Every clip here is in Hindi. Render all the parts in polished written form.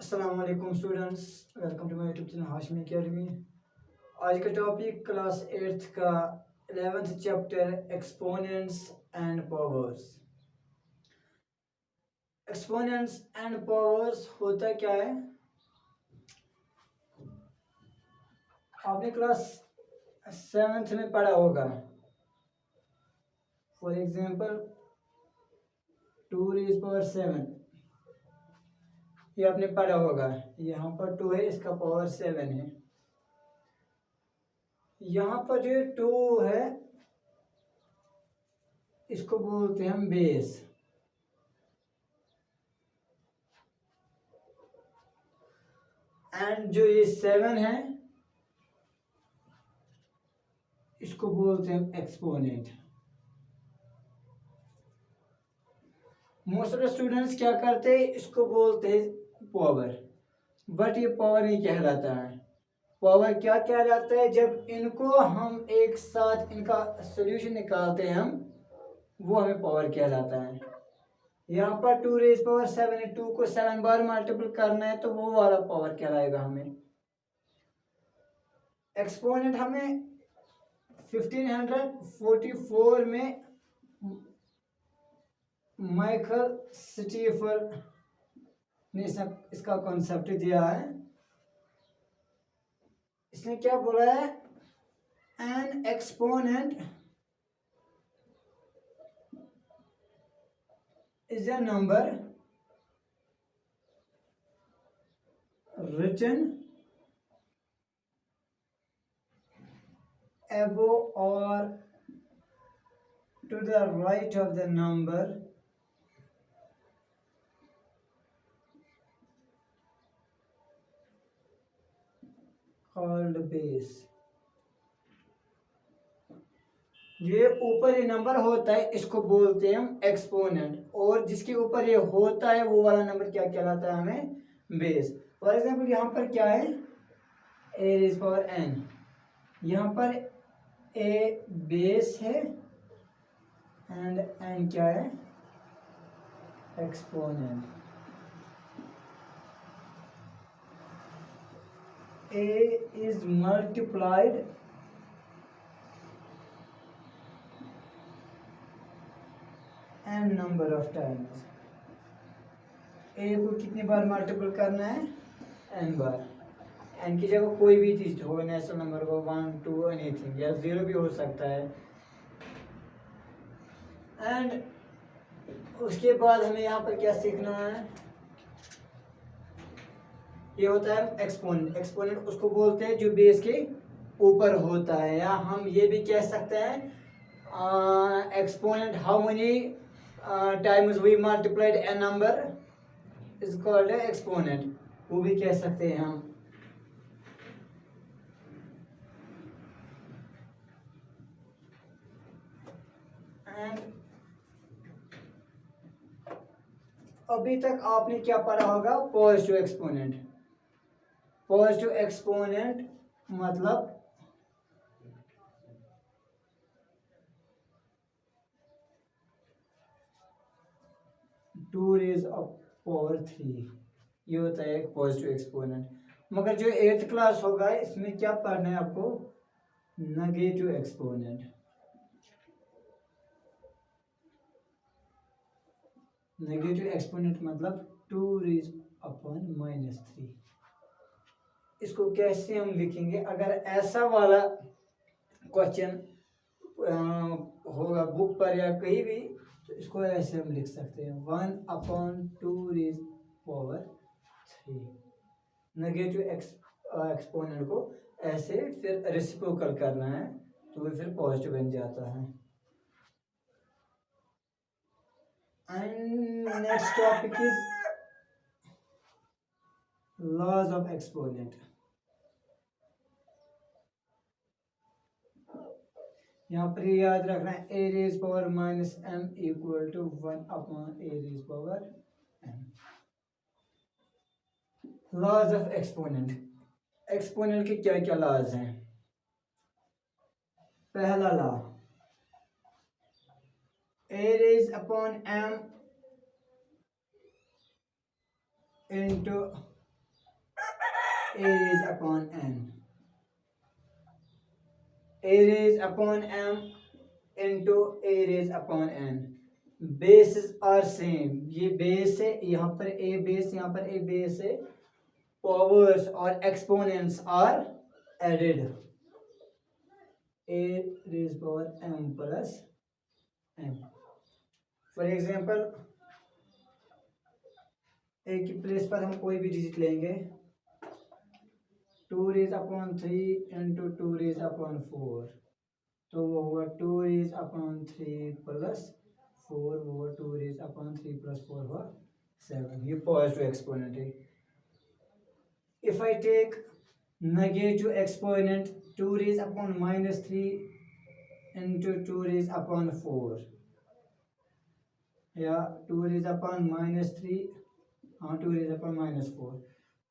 अस्सलाम वालेकुम students, welcome to my YouTube channel Hashmi academy. आज का टॉपिक क्लास 8th का 11th chapter exponents and powers. Exponents and powers होता क्या है? आपने क्लास 7th में पढ़ा होगा। फॉर एग्जांपल 2 raised power 7, ये आपने पढ़ा होगा। यहाँ पर 2 है, इसका पावर 7 है। यहाँ पर जो 2 है इसको बोलते हैं हम बेस। एंड जो ये 7 है इसको बोलते हैं exponent. Most of the students क्या करते हैं, इसको बोलते हैं पावर, बट ये पावर नहीं कहलाता है। पावर क्या कहलाता है? जब इनको हम एक साथ इनका सॉल्यूशन निकालते हैं हम, वो हमें पावर कहलाता है। यहाँ पर 2 raised power 7 है, 2 को 7 बार मल्टीपल करना है तो वो वाला पावर कहलाएगा हमें। एक्सपोनेंट हमें 1544 में माइकल स्टीफर ने इसका कॉन्सेप्ट दिया है। इसने क्या बोला है? N exponent is a number written above or to the right of the number called base। ये ऊपर ये नंबर होता है इसको बोलते हैं हम एक्सपोनेंट, और जिसके ऊपर ये होता है वो वाला नंबर क्या कहलाता है? हमें बेस। फॉर एग्जांपल यहाँ पर क्या है? a raised power n, यहाँ पर a बेस है एंड n क्या है? Exponent. a is multiplied n number of times। a को कितनी बार मल्टीपल करना है? n बार। n की जगह कोई भी चीज हो, नेचुरल नंबर को 1 2 एनीथिंग, या 0 भी हो सकता है। एंड उसके बाद हमें यहाँ पर क्या सीखना है? ये होता है एक्सपोनेंट। एक्सपोनेंट उसको बोलते हैं जो बेस के ऊपर होता है, या हम ये भी कह सकते हैं exponent how many times we multiplied a number is called exponent, वो भी कह सकते हैं हम। एंड अभी तक आपने क्या पढ़ा होगा? Positive exponent. पॉजिटिव एक्सपोनेंट मतलब टू रेज ऑफ पावर 3, ये होता है एक पॉजिटिव एक्सपोनेंट। मगर जो 8th क्लास होगा इसमें क्या पढ़ना है आपको? Negative exponent. नेगेटिव एक्सपोनेंट मतलब 2 रेज अपॉन -3। इसको कैसे हम लिखेंगे? अगर ऐसा वाला क्वेश्चन होगा बुक पर या कहीं भी, तो इसको ऐसे हम लिख सकते हैं 1/2 रेज पावर 3। नेगेटिव एक्सपोनेंट को ऐसे फिर रेसिप्रोकल करना है तो वो फिर पॉजिटिव बन जाता है। And next topic is laws of exponent. यहाँ पर याद रखना है a raised power -m equal to 1/a raised power m। Laws of exponent. Exponent के क्या क्या लॉज हैं? पहला law, a raised upon m into a raised upon n, a raised upon m into a raised upon n. Basis are same, ये बेस है, यहाँ पर ए बेस, यहाँ पर ए बेस है, पावर्स और exponents are added, a raise power m plus m. For example a की प्लेस पर हम कोई भी डिजिट लेंगे, 2 raise upon 3 into 2 raise upon 4, तो वो हुआ 2 रेज अपॉन 3 प्लस 4, वो हुआ 2 रेज अपॉन 3 प्लस 4 हुआ 7. ये पॉजिटिव एक्सपोनेंट है. If I take negative exponent 2 raise upon minus 3 into 2 raise upon 4 या 2 रेज अपॉन माइनस 3, हाँ 2 रेज अपॉन माइनस 4,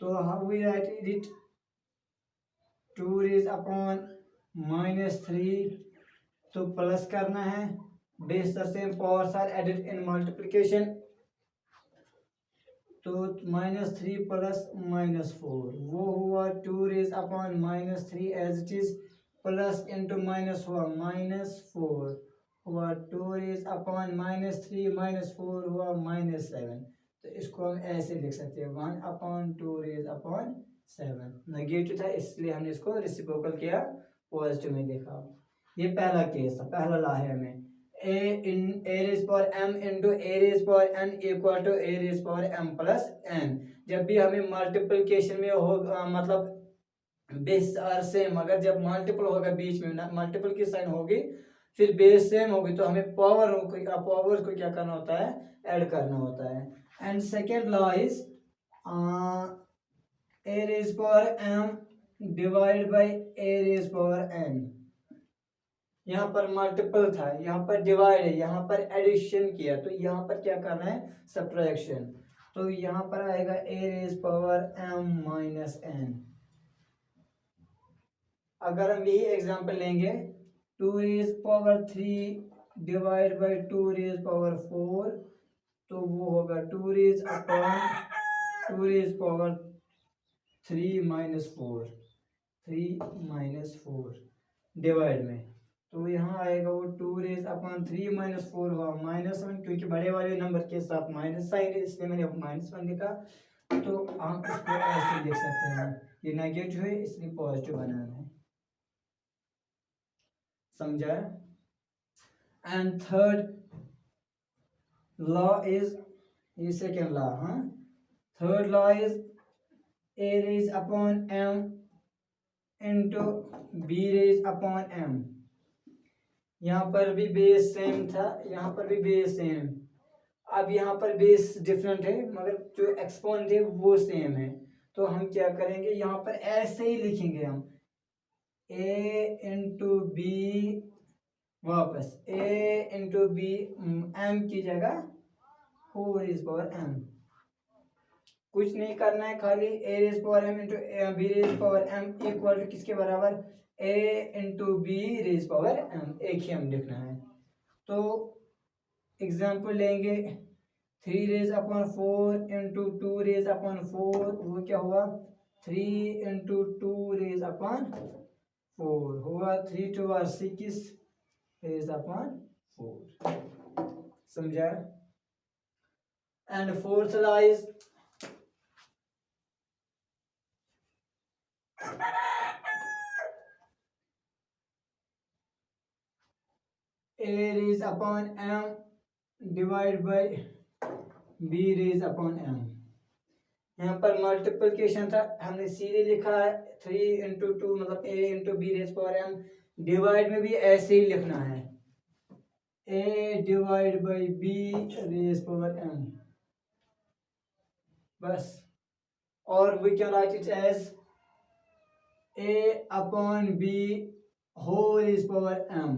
तो how we write it, 2 raise upon minus 3, तो प्लस करना है, base the same, powers are added in multiplication, तो माइनस 3 प्लस माइनस 4, वो हुआ 2 raise upon minus 3 as it is, plus into minus हुआ माइनस 4, हुआ 2 रेज अपॉन माइनस 3 माइनस 4 हुआ माइनस 7. तो इसको हम ऐसे लिख सकते हैं 1 अपॉन 2 रेज अपॉन 7. नेगेटिव था इसलिए हमने इसको रेसिप्रोकल किया, पॉजिटिव में लिखा. ये पहला केस था, पहला ला है हमें, a raised power m into a raised power n equal to a raised power m plus n. जब भी हमें मल्टीप्लिकेशन में हो मतलब बेस आर सेम, अगर जब मल्टीपल होगा बीच में ना, मल्टीपल की साइन होगी फिर बेस सेम होगी, तो हमें पावर को क्या करना होता है, ऐड करना होता है. And second law is a raised power m divided by a raised power n. यहाँ पर मल्टीपल था, यहाँ पर डिवाइड है, यहाँ पर एडिशन किया, तो यहाँ पर क्या करना है, सब्ट्रैक्शन. तो यहाँ पर आएगा a raise power m minus n. अगर हम यही एग्जांपल लेंगे, 2 raise power 3 divide by 2 raise power 4, तो वो होगा 2 raise upon 2 raise power 3 minus 4, 3 minus 4 divide में, तो यहाँ आएगा वो 2 रेज अपॉन 3 माइनस 4 हुआ माइनस 1, क्योंकि बड़े वाले नंबर के साथ माइनस साइन है इसलिए मैंने माइनस 1 लिखा. तो हम इसको ऐसे लिख सकते हैं, ये नेगेटिव है इसलिए पॉजिटिव बनाना है. समझा? एंड थर्ड लॉ इज, ये सेकेंड लॉ, हाँ, third law is a raise upon m into b raise upon m. यहाँ पर भी बेस सेम था, यहाँ पर भी बेस सेम. अब यहाँ पर बेस डिफरेंट है मगर जो एक्सपोनेंट है वो सेम है, तो हम क्या करेंगे, यहाँ पर ऐसे ही लिखेंगे हम, a इंटू बी, वापस a इंटू बी, m की जगह 4 रेज पावर m. कुछ नहीं करना है, खाली a raise power m into b raise power m equal to किसके बराबर, a into B raise power m, एक ही हम लिखना है. तो एग्जाम्पल लेंगे, 3 raise upon 4 into 2 raise upon 4, वो क्या हुआ, 3 इंटू 2 रेज अपॉन 4 हुआ 3 2 आर 6 रेज अपॉन 4. समझा? And fourth law is a raise upon m divide by b raise upon m. यहाँ पर मल्टीप्लिकेशन था, हमने सीधे लिखा है 3 इंटू 2 मतलब a into B raise power m. Divide में भी ऐसे ही लिखना है, a divide by b raise power m बस. और we can write it as a upon b whole raise power m.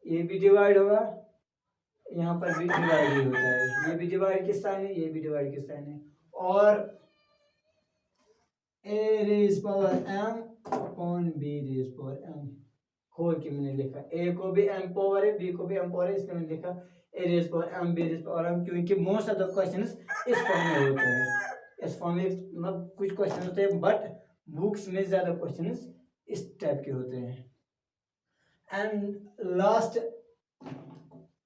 ये भी डिवाइड होगा, यहाँ पर भी डिवाइड ही होता है, ये भी डिवाइड किस साइन है, ये भी डिवाइड किस साइन है. और a raise power m upon b raise power m whole की मैंने लिखा, a को भी m पावर है, b को भी m पावर है, इसलिए मैंने लिखा a raise power m b raise power m, क्योंकि मोस्ट ऑफ द क्वेश्चंस इस फॉर्म में होते हैं, इस फॉर्म में मतलब कुछ क्वेश्चन होते हैं, बट बुक्स में ज़्यादा क्वेश्चन इस टाइप के होते हैं। And last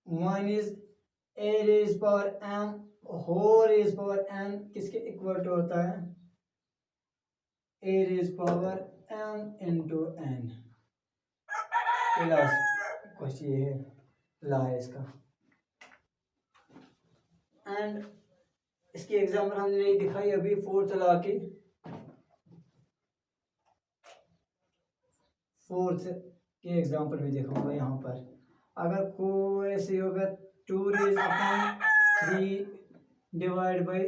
one is a raised power m whole raised power n किसके इक्वल टू होता है? a raised power m into n। ये लास्ट क्वेश्चन ये है, ला है इसका। एंड इसकी एग्जाम्पल हमने दिखाई अभी फोर्थ ला की, फोर्थ की एग्जाम्पल भी दिखाऊंगा यहाँ पर। अगर कोई ऐसे होगा 2 raise upon 3 divide by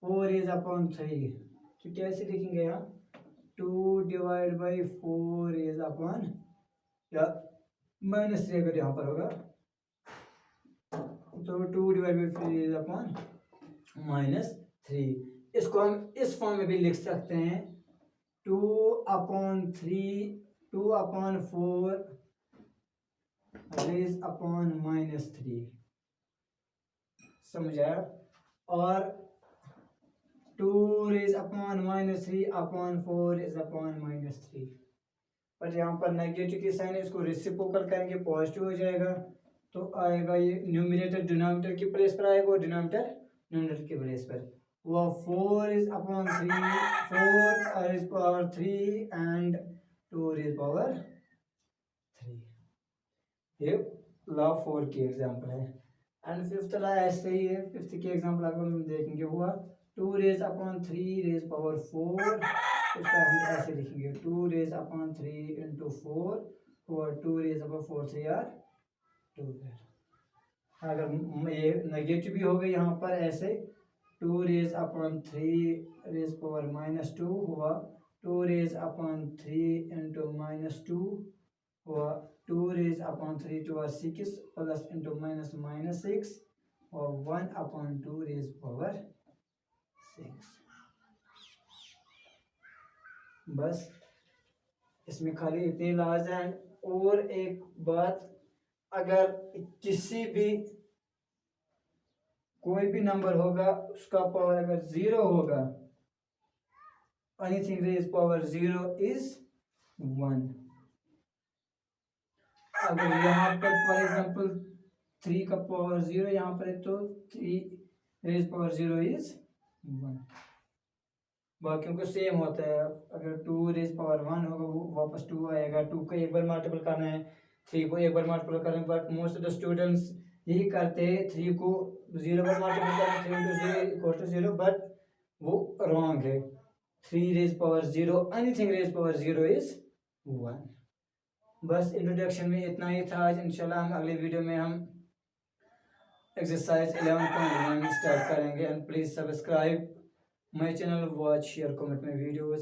4 raise upon 3, तो कैसे लिखेंगे यहाँ? 2 डिवाइड बाई 4 रेज अपॉन, या -3 अगर यहाँ पर होगा तो 2 डिवाइड बाई 4 रेज अपॉन -3। इसको हम इस फॉर्म में भी लिख सकते हैं, 2/4 रेज अपॉन -3, समझ आया? और 2 raise upon -3 upon 4 raise upon -3, पर यहाँ पर नेगेटिव की साइन है, इसको रेसिप्रोकल करेंगे पॉजिटिव हो जाएगा, तो आएगा ये न्यूमरेटर डिनोमिनेटर की प्लेस पर आएगा और डिनोमिनेटर न्यूमरेटर की प्लेस पर। वो 4 is upon 3, 4 is power 3 and 2 is power 3। ये लॉ 4 की एग्जांपल है। एंड फिफ्थ लॉ ऐसे ही है, फिफ्थ की एग्जांपल अगर हम देखेंगे हुआ 2 रेज अपॉन 3 रेज पावर 4, इसका हम ऐसे लिखेंगे 2 रेज अपॉन 3 इंटू 4 और 2 रेज अपॉन 4 3 आर 2। अगर ये नेगेटिव भी हो गई यहाँ पर ऐसे 2 रेज अपॉन 3 रेज पावर -2 हुआ, 2 रेज अपॉन 3 इंटू -2 हुआ, 2 raise upon 3 to 6 plus into -6 और 1/2 रेज पावर 6। बस इसमें खाली इतने लाज हैं। और एक बात, अगर किसी भी कोई भी नंबर होगा उसका पावर अगर 0 होगा, एनीथिंग रेज पावर 0 इज 1। अगर यहाँ पर फॉर एग्जांपल 3 का पावर 0 यहाँ पर है तो 3 रेज पावर 0 इज 1। बाकियों को सेम होता है, अगर 2 रेज पावर 1 होगा वो वापस 2 आएगा, 2 को एक बार मल्टीपल करना है, 3 को एक बार मल्टीपल करना है, but most of the students यही करते हैं, 3 को 0 बार मल्टीपल करना, 3 into 0 इक्वल टू 0, बट वो रॉन्ग है। 3 raise power 0 anything raise power 0 is 1। बस इंट्रोडक्शन में इतना ही था आज। इंशाल्लाह हम अगले वीडियो में हम एक्सरसाइज 11.1 स्टार्ट करेंगे। And please subscribe my channel, watch share comment my videos.